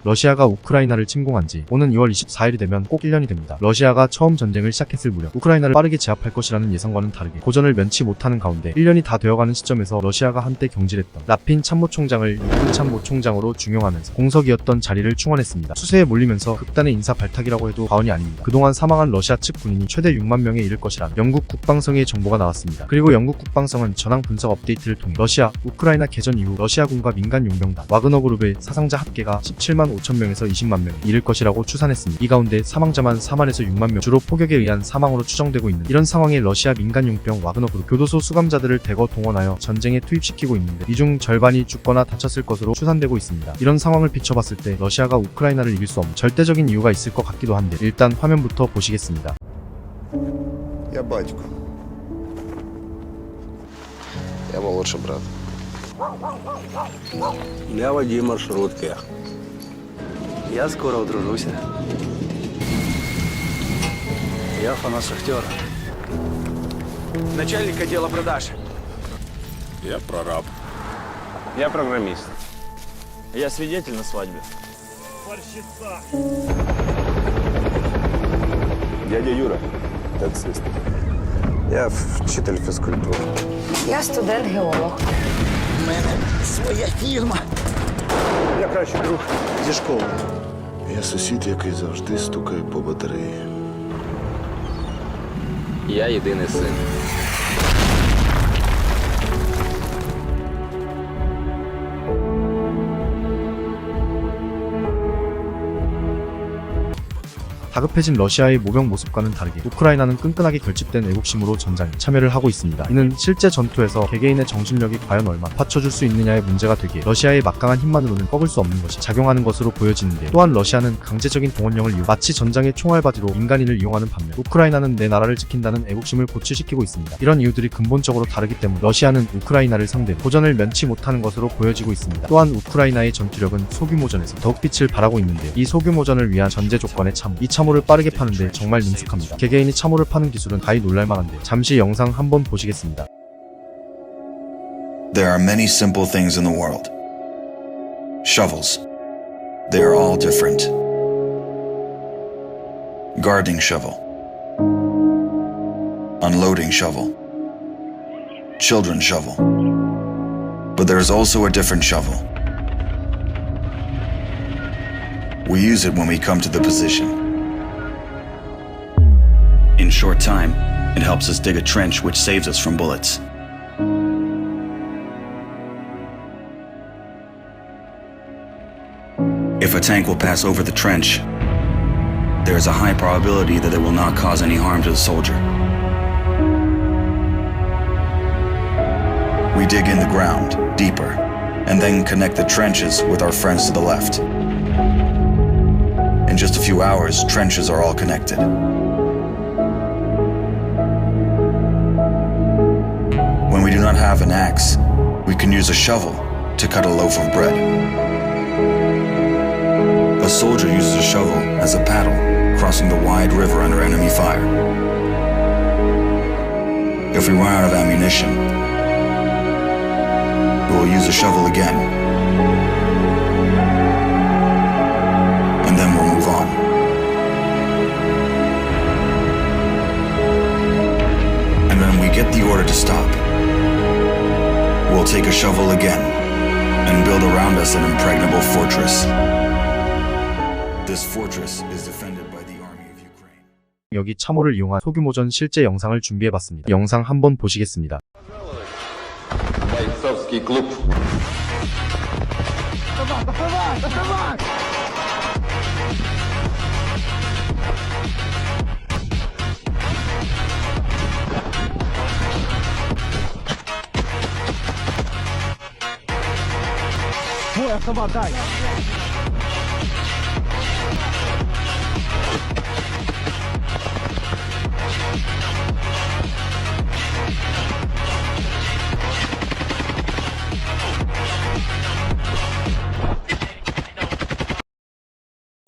러시아가 우크라이나를 침공한 지 오는 2월 24일이 되면 꼭 1년이 됩니다. 러시아가 처음 전쟁을 시작했을 무렵 우크라이나를 빠르게 제압할 것이라는 예상과는 다르게 고전을 면치 못하는 가운데 1년이 다 되어가는 시점에서 러시아가 한때 경질했던 라핀 참모총장을 육군 참모총장으로 중용하면서 공석이었던 자리를 충원했습니다. 수세에 몰리면서 극단의 인사 발탁이라고 해도 과언이 아닙니다. 그동안 사망한 러시아 측 군인이 최대 6만 명에 이를 것이라는 영국 국방성의 정보가 나왔습니다. 그리고 영국 국방성은 전황 분석 업데이트를 통해 러시아, 우크라이나 개전 이후 러시아군과 민간 용병단, 와그너 그룹의 사상자 합계가 17만 5천 명에서 20만 명에 이를 것이라고 추산했습니다. 이 가운데 사망자만 4만에서 6만 명, 주로 폭격에 의한 사망으로 추정되고 있는 이런 상황에 러시아 민간 용병 와그너 그룹 교도소 수감자들을 대거 동원하여 전쟁에 투입시키고 있는데 이 중 절반이 죽거나 다쳤을 것으로 추산되고 있습니다. 이런 상황을 비춰봤을 때 러시아가 우크라이나를 이길 수 없는 절대적인 이유가 있을 것 같기도 한데 일단 화면부터 보시겠습니다. Я батько. Я молодший брат. Я водій маршрутки. Я скоро одружуся. Я фанат Шахтера. Начальник отдела продаж. Я прораб. Я программист. Я свидетель на свадьбе. Дядя Юра, таксист. Я вчитель фізкультури. Я студент-геолог. У мене своя фірма. Я кращий друг зі школи. Я сусід, який завжди стукає по батареї. Я єдиний син. 다급해진 러시아의 모병 모습과는 다르게 우크라이나는 끈끈하게 결집된 애국심으로 전장에 참여를 하고 있습니다. 이는 실제 전투에서 개개인의 정신력이 과연 얼마나 받쳐줄 수 있느냐의 문제가 되기에 러시아의 막강한 힘만으로는 꺾을 수 없는 것이 작용하는 것으로 보여지는데, 또한 러시아는 강제적인 동원령을 이유 마치 전장의 총알바지로 민간인을 이용하는 반면 우크라이나는 내 나라를 지킨다는 애국심을 고취시키고 있습니다. 이런 이유들이 근본적으로 다르기 때문에 러시아는 우크라이나를 상대로 고전을 면치 못하는 것으로 보여지고 있습니다. 또한 우크라이나의 전투력은 소규모전에서 더욱 빛을 발하고 있는데요. 이 소규모전을 위한 전제 조건의 참호, 이 참호를 빠르게 파는데 정말 능숙합니다. 개개인이 참호를 파는 기술은 가히 놀랄만한데 잠시 영상 한번 보시겠습니다. There are many simple things in the world. Shovels. They are all different. Gardening shovel. Unloading shovel. Children's shovel. But there is also a different shovel. We use it when we come to the position. In short time, it helps us dig a trench which saves us from bullets. If a tank will pass over the trench, there is a high probability that it will not cause any harm to the soldier. We dig in the ground, deeper, and then connect the trenches with our friends to the left. In just a few hours, trenches are all connected. When we do not have an axe, we can use a shovel to cut a loaf of bread. A soldier uses a shovel as a paddle, crossing the wide river under enemy fire. If we run out of ammunition, we will use a shovel again. And then we'll move on. And when we get the order to stop, we'll take a shovel again and build around us an impregnable fortress. This fortress is defended by the army of Ukraine. 여기 참호를 이용한 소규모전 실제 영상을 준비해봤습니다. 영상 한번 보시겠습니다. Бойцовский клуб. Мой автомат дай!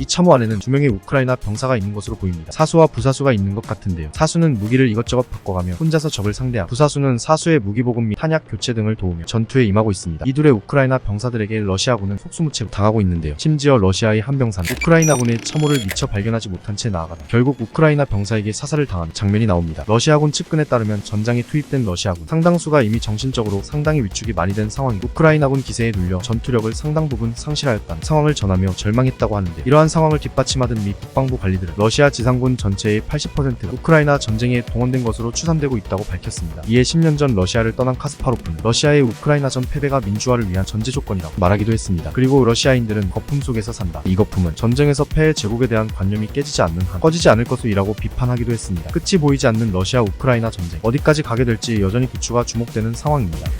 이 참호 안에는 2명의 우크라이나 병사가 있는 것으로 보입니다. 사수와 부사수가 있는 것 같은데요. 사수는 무기를 이것저것 바꿔가며 혼자서 적을 상대하고 부사수는 사수의 무기보급 및 탄약 교체 등을 도우며 전투에 임하고 있습니다. 이 둘의 우크라이나 병사들에게 러시아군은 속수무책 당하고 있는데요. 심지어 러시아의 한 병사는 우크라이나군의 참호를 미처 발견하지 못한 채 나아가다 결국 우크라이나 병사에게 사살을 당하는 장면이 나옵니다. 러시아군 측근에 따르면 전장에 투입된 러시아군 상당수가 이미 정신적으로 상당히 위축이 많이 된 상황이고 우크라이나군 기세에 눌려 전투력을 상당 부분 상실하였다는 상황을 전하며 절망했다고 하는데, 이러한 상황을 뒷받침하던 미 국방부 관리들은 러시아 지상군 전체의 80%가 우크라이나 전쟁에 동원된 것으로 추산되고 있다고 밝혔습니다. 이에 10년 전 러시아를 떠난 카스파로프는 러시아의 우크라이나전 패배가 민주화를 위한 전제 조건이라고 말하기도 했습니다. 그리고 러시아인들은 거품 속에서 산다. 이 거품은 전쟁에서 패해 제국에 대한 관념이 깨지지 않는 한 꺼지지 않을 것이라고 비판하기도 했습니다. 끝이 보이지 않는 러시아 우크라이나 전쟁, 어디까지 가게 될지 여전히 부추가 주목되는 상황입니다.